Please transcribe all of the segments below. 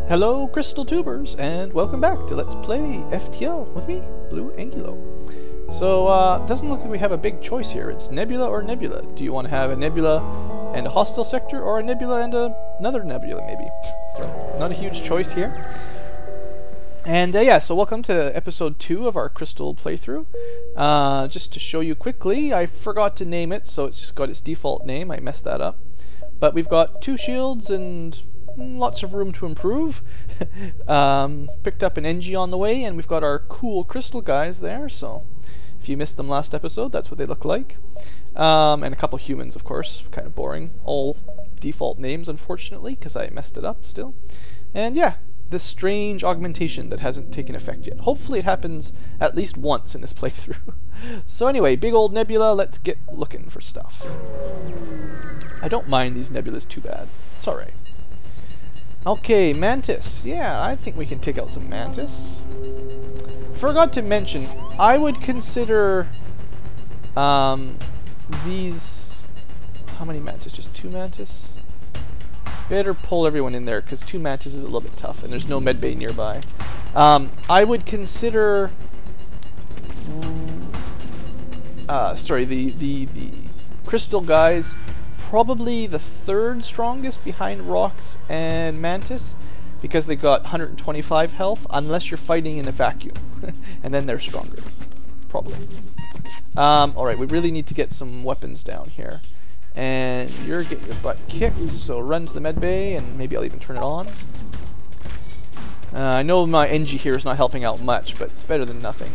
Hello Crystal Tubers, and welcome back to Let's Play FTL with me, Blue Angulo. So, it doesn't look like we have a big choice here. It's nebula or nebula. Do you want to have a nebula and a hostile sector, or a nebula and another nebula, maybe? So, not a huge choice here. And yeah, so welcome to episode 2 of our Crystal playthrough. Just to show you quickly, I forgot to name it, so it's just got its default name. I messed that up. But we've got 2 shields and lots of room to improve. Picked up an NG on the way, and we've got our cool crystal guys there, so if you missed them last episode, that's what they look like. And a couple humans, of course, kind of boring. All default names, unfortunately, because I messed it up still. And yeah, this strange augmentation that hasn't taken effect yet. Hopefully it happens at least once in this playthrough. So anyway, big old nebula, let's get looking for stuff. I don't mind these nebulas too bad. It's alright. Okay, mantis. Yeah, I think we can take out some mantis. Forgot to mention, I would consider these... How many mantis? Just 2 mantis? Better pull everyone in there, because 2 mantis is a little bit tough, and there's no medbay nearby. I would consider... the crystal guys probably the 3rd strongest behind rocks and mantis, because they got 125 health, unless you're fighting in a vacuum. And then they're stronger. Probably. Alright, we really need to get some weapons down here. And you're getting your butt kicked, so run to the medbay, and maybe I'll even turn it on. I know my NG here is not helping out much, but it's better than nothing.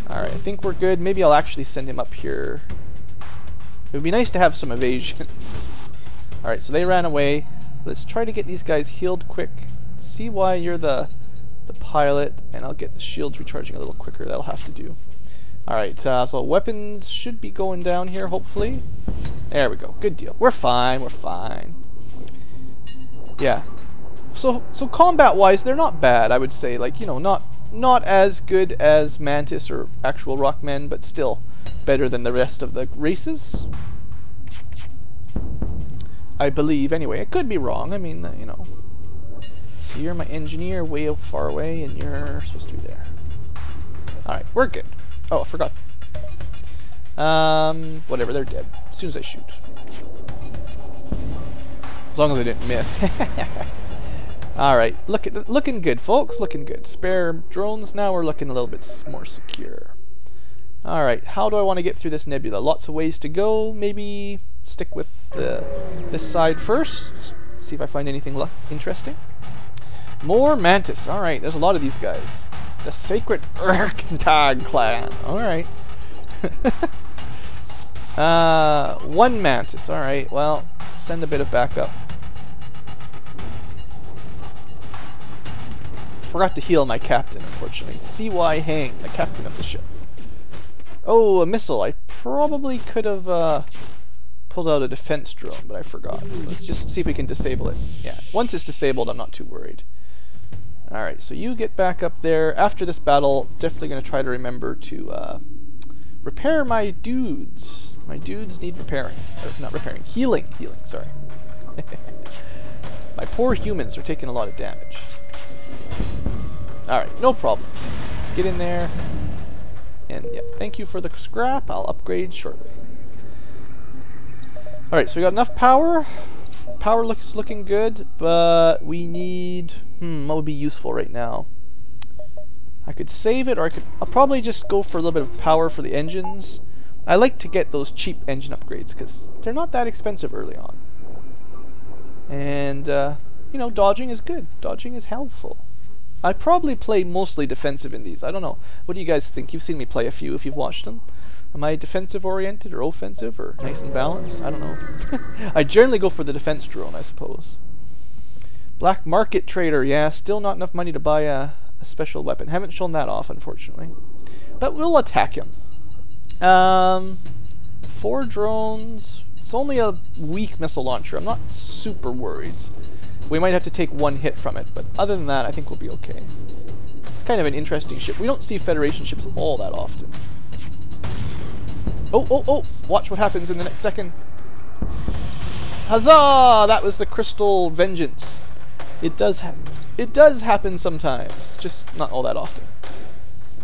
Alright, I think we're good. Maybe I'll actually send him up here. It would be nice to have some evasion. Alright, so they ran away. Let's try to get these guys healed quick. See why you're the pilot, and I'll get the shields recharging a little quicker. That'll have to do. Alright, so weapons should be going down here, hopefully. There we go. Good deal. We're fine, we're fine. Yeah. So combat-wise, they're not bad, I would say. Like, you know, not as good as Mantis or actual Rockmen, but still better than the rest of the races. I believe, anyway. I could be wrong. I mean, you know. So you're my engineer way far away, and you're supposed to be there. Alright, we're good. Oh, I forgot. Whatever, they're dead. As soon as I shoot. As long as I didn't miss. Alright, looking good, folks. Looking good. Spare drones, now we're looking a little bit more secure. Alright, how do I want to get through this nebula? Lots of ways to go. Maybe stick with this side first. Just see if I find anything interesting. More mantis. Alright, there's a lot of these guys. The Sacred Urktag clan. Alright. 1 mantis. Alright, well, send a bit of backup. Forgot to heal my captain, unfortunately. CY Hang, the captain of the ship. Oh, a missile. I probably could have pulled out a defense drone, but I forgot. So let's just see if we can disable it. Yeah, once it's disabled, I'm not too worried. Alright, so you get back up there. After this battle, definitely going to try to remember to repair my dudes. My dudes need repairing. Or not repairing, healing. Healing, sorry. My poor humans are taking a lot of damage. Alright, no problem. Get in there. And yeah, thank you for the scrap. I'll upgrade shortly. Alright, so we got enough power. Power looks looking good, but we need... what would be useful right now? I could save it, or I'll probably just go for a little bit of power for the engines. I like to get those cheap engine upgrades, because they're not that expensive early on. And, you know, dodging is good. Dodging is helpful. I probably play mostly defensive in these. I don't know. What do you guys think? You've seen me play a few if you've watched them. Am I defensive oriented or offensive or nice and balanced? I don't know. I generally go for the defense drone, I suppose. Black market trader. Yeah, still not enough money to buy a special weapon. Haven't shown that off, unfortunately. But we'll attack him. 4 drones. It's only a weak missile launcher. I'm not super worried. We might have to take 1 hit from it, but other than that, I think we'll be okay. It's kind of an interesting ship. We don't see Federation ships all that often. Oh, oh, oh! Watch what happens in the next second. Huzzah! That was the Crystal Vengeance. It does happen sometimes, just not all that often.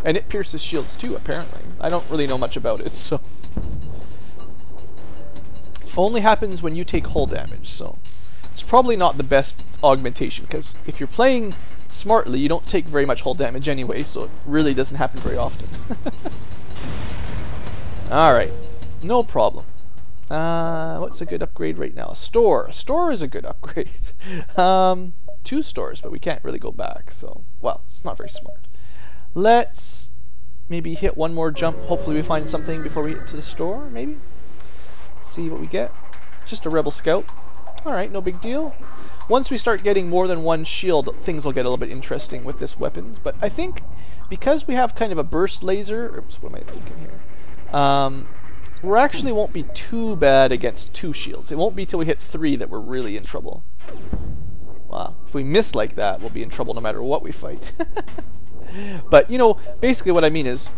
And it pierces shields too, apparently. I don't really know much about it, so... Only happens when you take hull damage, so... It's probably not the best augmentation, because if you're playing smartly, you don't take very much hull damage anyway, so it really doesn't happen very often. Alright, no problem. What's a good upgrade right now? A store. A store is a good upgrade. 2 stores, but we can't really go back, so... Well, it's not very smart. Let's maybe hit one more jump. Hopefully we find something before we get to the store, maybe? See what we get. Just a rebel scout. Alright, no big deal. Once we start getting more than one shield, things will get a little bit interesting with this weapon. But I think because we have kind of a burst laser... Oops, what am I thinking here? We actually won't be too bad against 2 shields. It won't be till we hit 3 that we're really in trouble. Wow. If we miss like that, we'll be in trouble no matter what we fight. But, you know, basically what I mean is,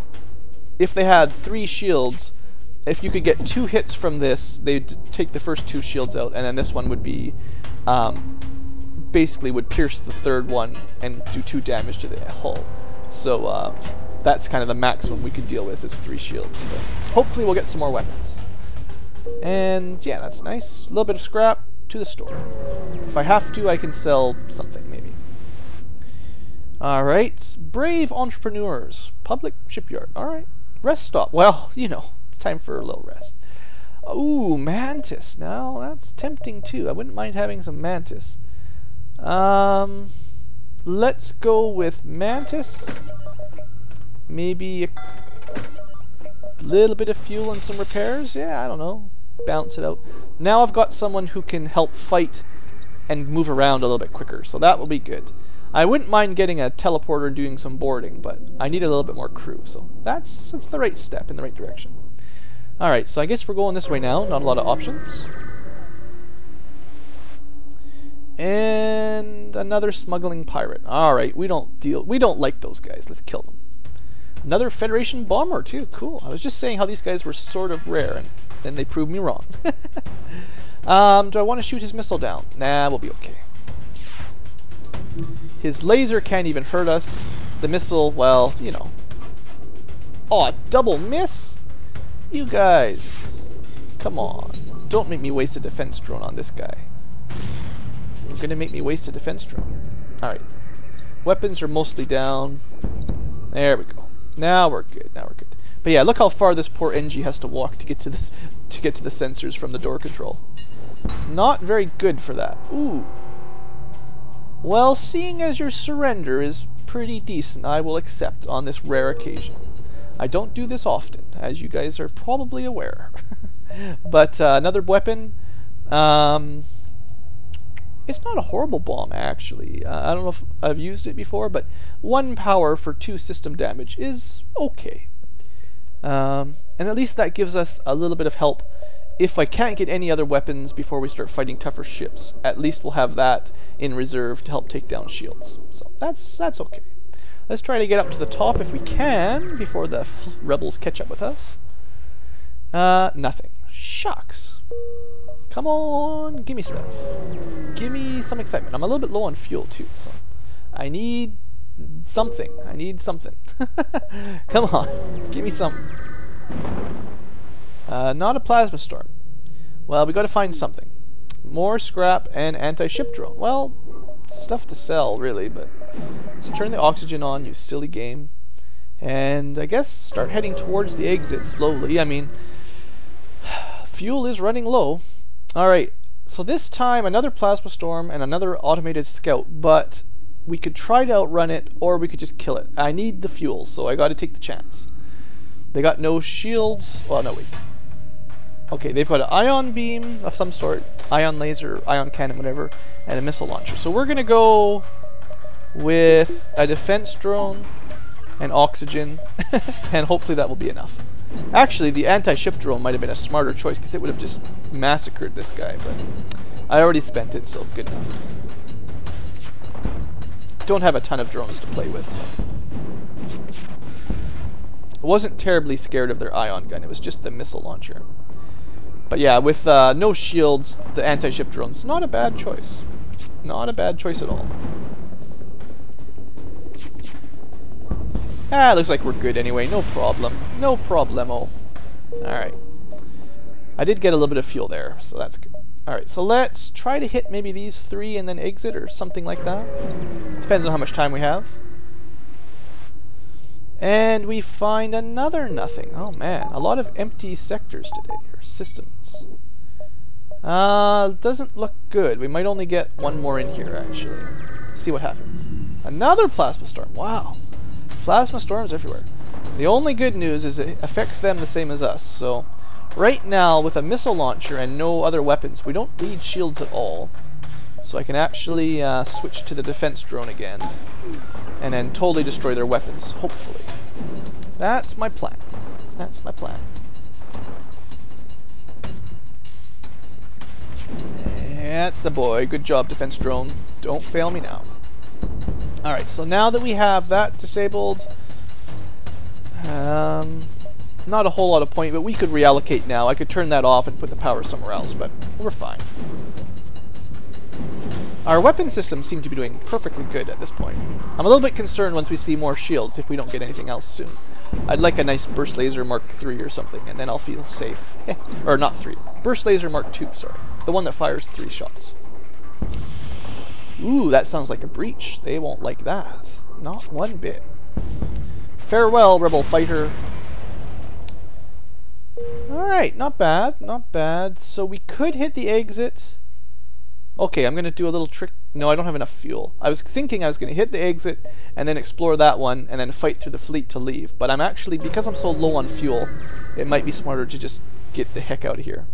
if they had 3 shields, if you could get 2 hits from this, they'd take the first 2 shields out, and then this one would be, basically would pierce the 3rd one and do 2 damage to the hull. So, that's kind of the maximum we could deal with, is 3 shields. But hopefully we'll get some more weapons. And, yeah, that's nice. A little bit of scrap to the store. If I have to, I can sell something, maybe. Alright, brave entrepreneurs. Public shipyard. Alright. Rest stop. Well, you know, time for a little rest. Ooh, mantis. Now, that's tempting too. I wouldn't mind having some mantis. Let's go with mantis. Maybe a little bit of fuel and some repairs. Yeah, I don't know. Balance it out. Now I've got someone who can help fight and move around a little bit quicker, so that will be good. I wouldn't mind getting a teleporter and doing some boarding, but I need a little bit more crew, so that's the right step in the right direction. Alright, so I guess we're going this way now, not a lot of options. And another smuggling pirate. Alright, we don't like those guys, let's kill them. Another Federation bomber too, cool. I was just saying how these guys were sort of rare, and then they proved me wrong. Do I want to shoot his missile down? Nah, we'll be okay. His laser can't even hurt us. The missile, well, you know. Oh, a double miss? You guys. Come on. Don't make me waste a defense drone on this guy. You're gonna make me waste a defense drone. Alright. Weapons are mostly down. There we go. Now we're good. Now we're good. But yeah, look how far this poor NG has to walk to get to this, to get to the sensors from the door control. Not very good for that. Ooh. Well, seeing as your surrender is pretty decent, I will accept on this rare occasion. I don't do this often, as you guys are probably aware. But another weapon. It's not a horrible bomb, actually. I don't know if I've used it before, but 1 power for 2 system damage is okay. And at least that gives us a little bit of help. If I can't get any other weapons before we start fighting tougher ships, at least we'll have that in reserve to help take down shields. So that's okay. Let's try to get up to the top if we can before the rebels catch up with us. Nothing. Shucks. Come on, give me stuff. Give me some excitement. I'm a little bit low on fuel too, so I need something. I need something. Come on, give me something. Not a plasma storm. Well, we got to find something. More scrap and anti-ship drone. Well, stuff to sell, really, but let's turn the oxygen on, you silly game. And I guess start heading towards the exit slowly. I mean, fuel is running low. Alright, so this time another plasma storm and another automated scout, but we could try to outrun it or we could just kill it. I need the fuel, so I got to take the chance. They got no shields. Well, no, wait. Okay, they've got an ion beam of some sort, ion laser, ion cannon, whatever, and a missile launcher. So we're going to go with a defense drone and oxygen, and hopefully that will be enough. Actually, the anti-ship drone might have been a smarter choice because it would have just massacred this guy, but I already spent it, so good enough. Don't have a ton of drones to play with, so. I wasn't terribly scared of their ion gun, it was just the missile launcher. But yeah, with no shields, the anti-ship drone's not a bad choice. Not a bad choice at all. Ah, looks like we're good anyway. No problem. No problemo. Alright. I did get a little bit of fuel there, so that's good. Alright, so let's try to hit maybe these 3 and then exit or something like that. Depends on how much time we have. And we find another nothing. Oh man, a lot of empty sectors today, or systems. Doesn't look good. We might only get one more in here, actually. Let's see what happens. Another plasma storm. Wow. Plasma storms everywhere. The only good news is it affects them the same as us. So, right now, with a missile launcher and no other weapons, we don't need shields at all. So I can actually switch to the defense drone again. And then totally destroy their weapons, hopefully. That's my plan. That's my plan. That's the boy. Good job, defense drone. Don't fail me now. Alright, so now that we have that disabled, not a whole lot of point, but we could reallocate now. I could turn that off and put the power somewhere else, but we're fine. Our weapon systems seem to be doing perfectly good at this point. I'm a little bit concerned once we see more shields if we don't get anything else soon. I'd like a nice burst laser Mark III or something, and then I'll feel safe. Or not 3. Burst laser Mark II, sorry. The one that fires 3 shots. Ooh, that sounds like a breach. They won't like that. Not one bit. Farewell, rebel fighter. Alright, not bad, not bad. So we could hit the exit. Okay, I'm going to do a little trick. No, I don't have enough fuel. I was thinking I was going to hit the exit and then explore that one and then fight through the fleet to leave. But I'm actually, because I'm so low on fuel, it might be smarter to just get the heck out of here.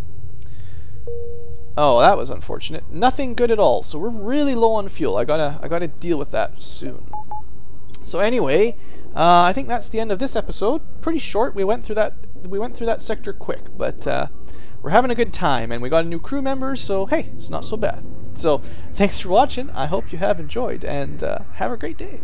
Oh, that was unfortunate. Nothing good at all. So we're really low on fuel. I gotta deal with that soon. So anyway, I think that's the end of this episode. Pretty short. We went through that sector quick, but we're having a good time, and we got a new crew member, so hey, it's not so bad. So thanks for watching. I hope you have enjoyed, and have a great day.